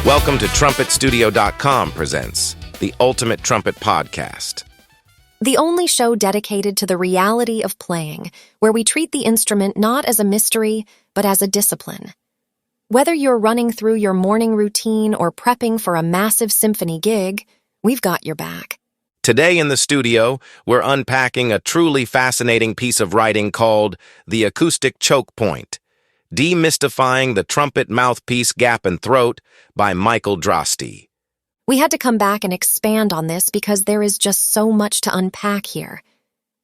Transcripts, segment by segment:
Welcome to TrumpetStudio.com presents the Ultimate Trumpet Podcast. The only show dedicated to the reality of playing, where we treat the instrument not as a mystery, but as a discipline. Whether you're running through your morning routine or prepping for a massive symphony gig, we've got your back. Today in the studio, we're unpacking a truly fascinating piece of writing called The Acoustic Choke Point, Demystifying the Trumpet Mouthpiece Gap and Throat by Michael Droste. We had to come back and expand on this because there is just so much to unpack here.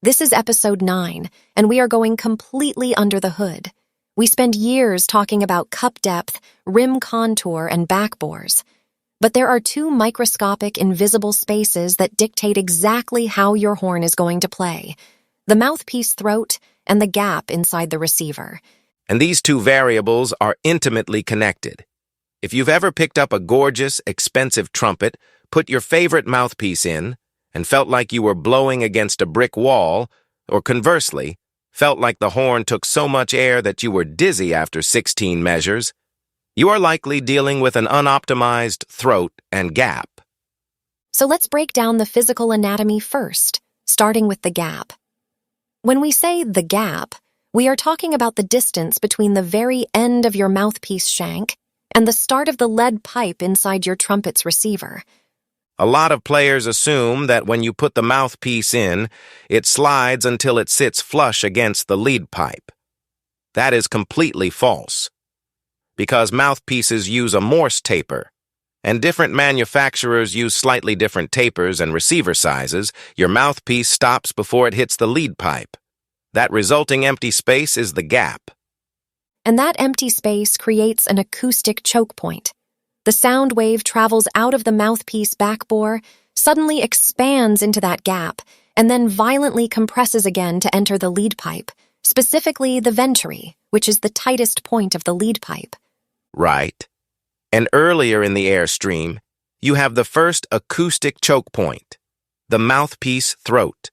This is episode 9, and we are going completely under the hood. We spend years talking about cup depth, rim contour, and backbores. But there are two microscopic, invisible spaces that dictate exactly how your horn is going to play: the mouthpiece throat and the gap inside the receiver. And these two variables are intimately connected. If you've ever picked up a gorgeous, expensive trumpet, put your favorite mouthpiece in, and felt like you were blowing against a brick wall, or conversely, felt like the horn took so much air that you were dizzy after 16 measures, you are likely dealing with an unoptimized throat and gap. So let's break down the physical anatomy first, starting with the gap. When we say the gap, we are talking about the distance between the very end of your mouthpiece shank and the start of the lead pipe inside your trumpet's receiver. A lot of players assume that when you put the mouthpiece in, it slides until it sits flush against the lead pipe. That is completely false. Because mouthpieces use a Morse taper, and different manufacturers use slightly different tapers and receiver sizes, your mouthpiece stops before it hits the lead pipe. That resulting empty space is the gap. And that empty space creates an acoustic choke point. The sound wave travels out of the mouthpiece backbore, suddenly expands into that gap, and then violently compresses again to enter the lead pipe, specifically the venturi, which is the tightest point of the lead pipe. Right. And earlier in the airstream, you have the first acoustic choke point, the mouthpiece throat.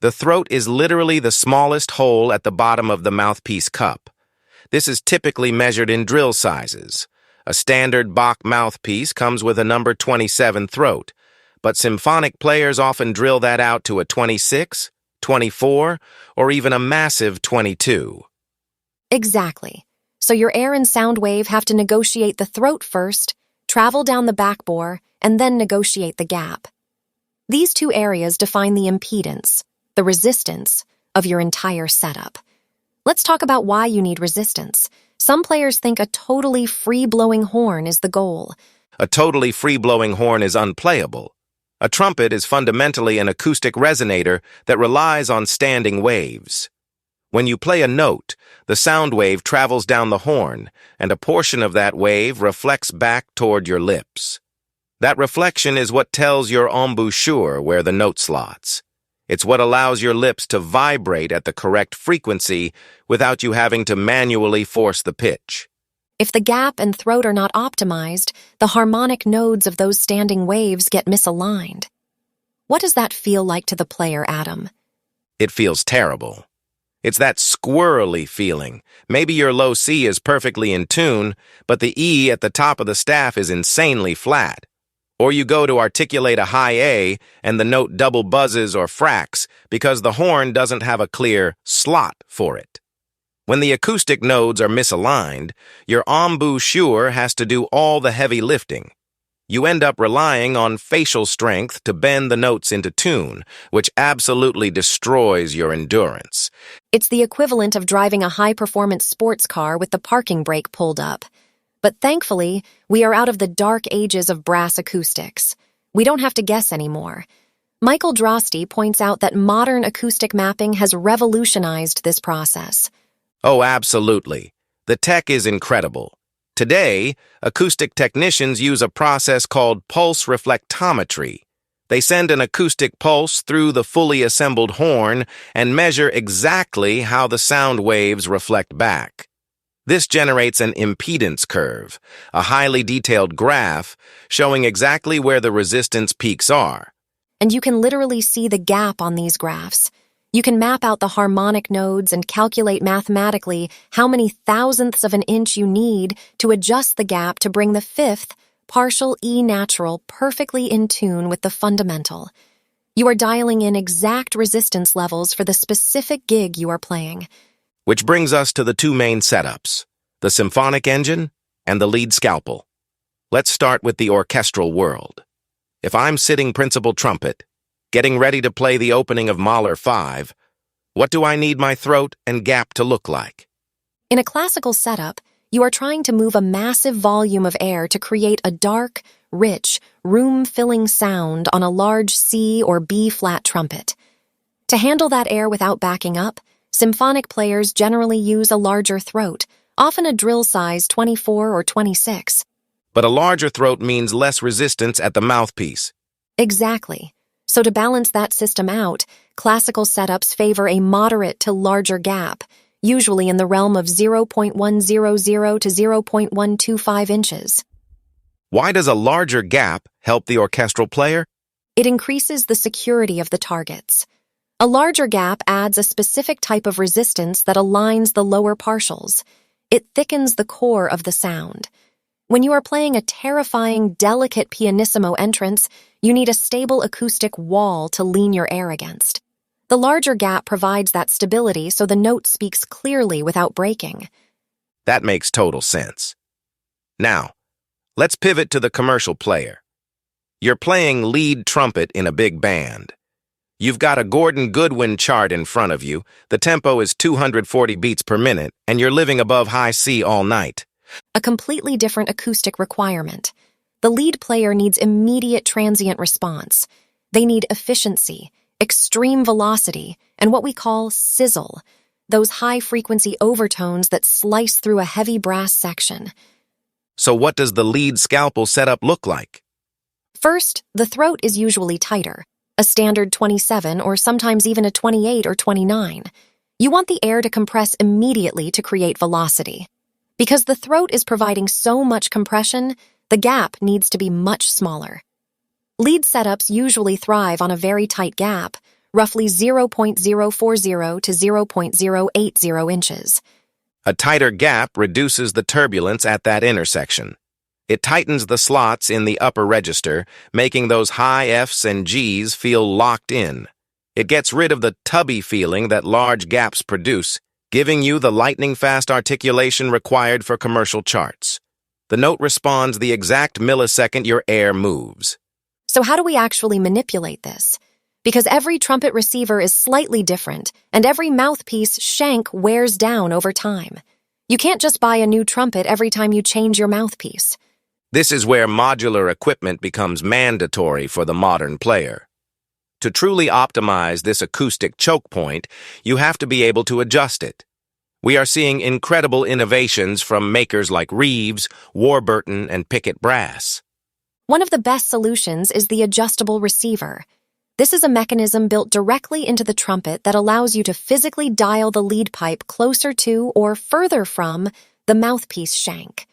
The throat is literally the smallest hole at the bottom of the mouthpiece cup. This is typically measured in drill sizes. A standard Bach mouthpiece comes with a number 27 throat, but symphonic players often drill that out to a 26, 24, or even a massive 22. Exactly. So your air and sound wave have to negotiate the throat first, travel down the backbore, and then negotiate the gap. These two areas define the impedance, the resistance, of your entire setup. Let's talk about why you need resistance. Some players think a totally free-blowing horn is the goal. A totally free-blowing horn is unplayable. A trumpet is fundamentally an acoustic resonator that relies on standing waves. When you play a note, the sound wave travels down the horn, and a portion of that wave reflects back toward your lips. That reflection is what tells your embouchure where the note slots. It's what allows your lips to vibrate at the correct frequency without you having to manually force the pitch. If the gap and throat are not optimized, the harmonic nodes of those standing waves get misaligned. What does that feel like to the player, Adam? It feels terrible. It's that squirrely feeling. Maybe your low C is perfectly in tune, but the E at the top of the staff is insanely flat. Or you go to articulate a high A and the note double buzzes or fracks because the horn doesn't have a clear slot for it. When the acoustic nodes are misaligned, your embouchure has to do all the heavy lifting. You end up relying on facial strength to bend the notes into tune, which absolutely destroys your endurance. It's the equivalent of driving a high-performance sports car with the parking brake pulled up. But thankfully, we are out of the dark ages of brass acoustics. We don't have to guess anymore. Michael Droste points out that modern acoustic mapping has revolutionized this process. Oh, absolutely. The tech is incredible. Today, acoustic technicians use a process called pulse reflectometry. They send an acoustic pulse through the fully assembled horn and measure exactly how the sound waves reflect back. This generates an impedance curve, a highly detailed graph showing exactly where the resistance peaks are. And you can literally see the gap on these graphs. You can map out the harmonic nodes and calculate mathematically how many thousandths of an inch you need to adjust the gap to bring the fifth, partial E natural, perfectly in tune with the fundamental. You are dialing in exact resistance levels for the specific gig you are playing. Which brings us to the two main setups, the symphonic engine and the lead scalpel. Let's start with the orchestral world. If I'm sitting principal trumpet, getting ready to play the opening of Mahler 5, what do I need my throat and gap to look like? In a classical setup, you are trying to move a massive volume of air to create a dark, rich, room-filling sound on a large C or B-flat trumpet. To handle that air without backing up, symphonic players generally use a larger throat, often a drill size 24 or 26. But a larger throat means less resistance at the mouthpiece. Exactly. So to balance that system out, classical setups favor a moderate to larger gap, usually in the realm of 0.100 to 0.125 inches. Why does a larger gap help the orchestral player? It increases the security of the targets. A larger gap adds a specific type of resistance that aligns the lower partials. It thickens the core of the sound. When you are playing a terrifying, delicate pianissimo entrance, you need a stable acoustic wall to lean your air against. The larger gap provides that stability so the note speaks clearly without breaking. That makes total sense. Now, let's pivot to the commercial player. You're playing lead trumpet in a big band. You've got a Gordon Goodwin chart in front of you, the tempo is 240 beats per minute, and you're living above high C all night. A completely different acoustic requirement. The lead player needs immediate transient response. They need efficiency, extreme velocity, and what we call sizzle, those high-frequency overtones that slice through a heavy brass section. So what does the lead scalpel setup look like? First, the throat is usually tighter, a standard 27 or sometimes even a 28 or 29. You want the air to compress immediately to create velocity. Because the throat is providing so much compression, the gap needs to be much smaller. Lead setups usually thrive on a very tight gap, roughly 0.040 to 0.080 inches. A tighter gap reduces the turbulence at that intersection. It tightens the slots in the upper register, making those high Fs and Gs feel locked in. It gets rid of the tubby feeling that large gaps produce, giving you the lightning-fast articulation required for commercial charts. The note responds the exact millisecond your air moves. So how do we actually manipulate this? Because every trumpet receiver is slightly different, and every mouthpiece shank wears down over time. You can't just buy a new trumpet every time you change your mouthpiece. This is where modular equipment becomes mandatory for the modern player. To truly optimize this acoustic choke point, you have to be able to adjust it. We are seeing incredible innovations from makers like Reeves, Warburton, and Pickett Brass. One of the best solutions is the adjustable receiver. This is a mechanism built directly into the trumpet that allows you to physically dial the lead pipe closer to or further from the mouthpiece shank.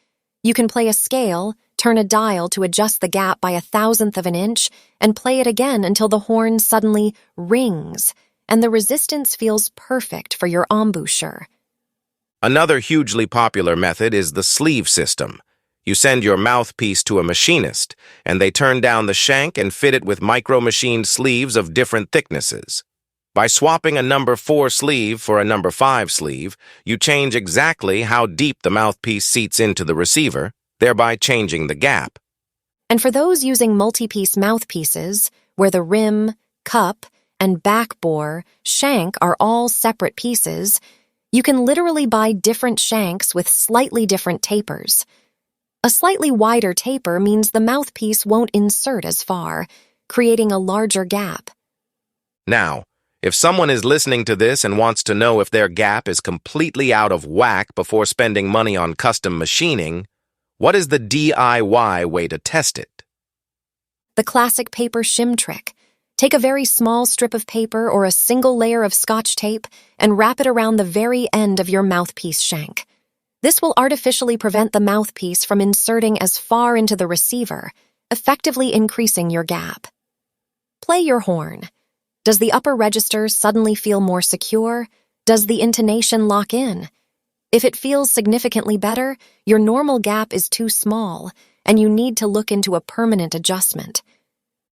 You can play a scale, turn a dial to adjust the gap by 1/1000th of an inch, and play it again until the horn suddenly rings, and the resistance feels perfect for your embouchure. Another hugely popular method is the sleeve system. You send your mouthpiece to a machinist, and they turn down the shank and fit it with micro-machined sleeves of different thicknesses. By swapping a number 4 sleeve for a number 5 sleeve, you change exactly how deep the mouthpiece seats into the receiver, thereby changing the gap. And for those using multi-piece mouthpieces, where the rim, cup, and back bore, shank are all separate pieces, you can literally buy different shanks with slightly different tapers. A slightly wider taper means the mouthpiece won't insert as far, creating a larger gap. Now, if someone is listening to this and wants to know if their gap is completely out of whack before spending money on custom machining, what is the DIY way to test it? The classic paper shim trick. Take a very small strip of paper or a single layer of Scotch tape and wrap it around the very end of your mouthpiece shank. This will artificially prevent the mouthpiece from inserting as far into the receiver, effectively increasing your gap. Play your horn. Does the upper register suddenly feel more secure? Does the intonation lock in? If it feels significantly better, your normal gap is too small, and you need to look into a permanent adjustment.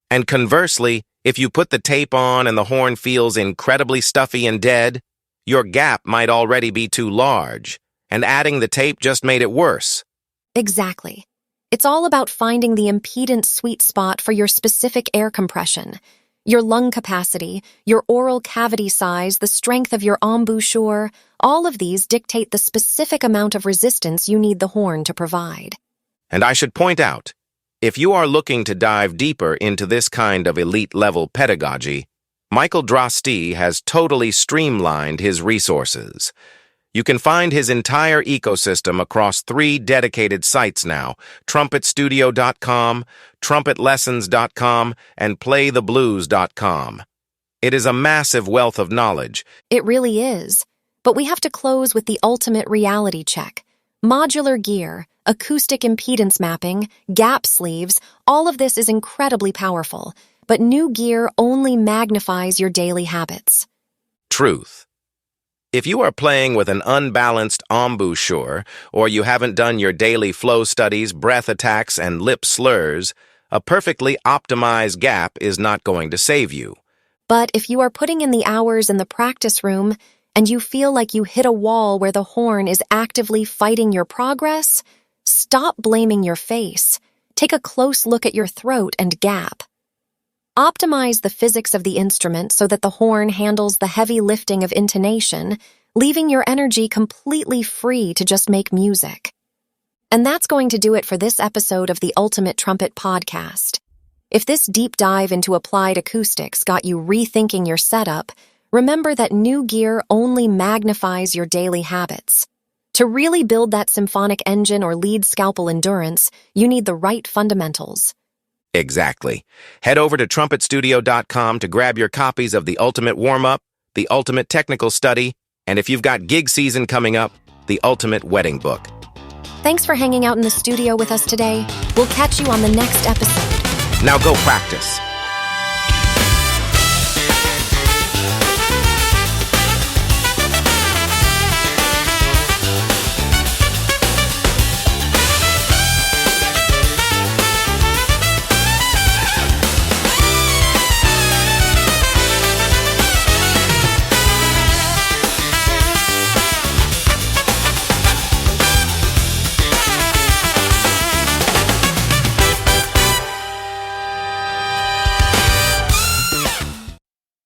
And conversely, if you put the tape on and the horn feels incredibly stuffy and dead, your gap might already be too large, and adding the tape just made it worse. Exactly. It's all about finding the impedance sweet spot for your specific air compression. Your lung capacity, your oral cavity size, the strength of your embouchure, all of these dictate the specific amount of resistance you need the horn to provide. And I should point out, if you are looking to dive deeper into this kind of elite-level pedagogy, Michael Droste has totally streamlined his resources. You can find his entire ecosystem across 3 dedicated sites now: trumpetstudio.com, trumpetlessons.com, and playtheblues.com. It is a massive wealth of knowledge. It really is. But we have to close with the ultimate reality check. Modular gear, acoustic impedance mapping, gap sleeves, all of this is incredibly powerful, but new gear only magnifies your daily habits. Truth. If you are playing with an unbalanced embouchure, or you haven't done your daily flow studies, breath attacks, and lip slurs, a perfectly optimized gap is not going to save you. But if you are putting in the hours in the practice room, and you feel like you hit a wall where the horn is actively fighting your progress, stop blaming your face. Take a close look at your throat and gap. Optimize the physics of the instrument so that the horn handles the heavy lifting of intonation, leaving your energy completely free to just make music. And that's going to do it for this episode of the Ultimate Trumpet Podcast. If this deep dive into applied acoustics got you rethinking your setup, remember that new gear only magnifies your daily habits. To really build that symphonic engine or lead scalpel endurance, you need the right fundamentals. Exactly. Head over to trumpetstudio.com to grab your copies of the Ultimate Warm-Up, the Ultimate Technical Study, and if you've got gig season coming up, the Ultimate Wedding Book. Thanks for hanging out in the studio with us today. We'll catch you on the next episode. Now go practice.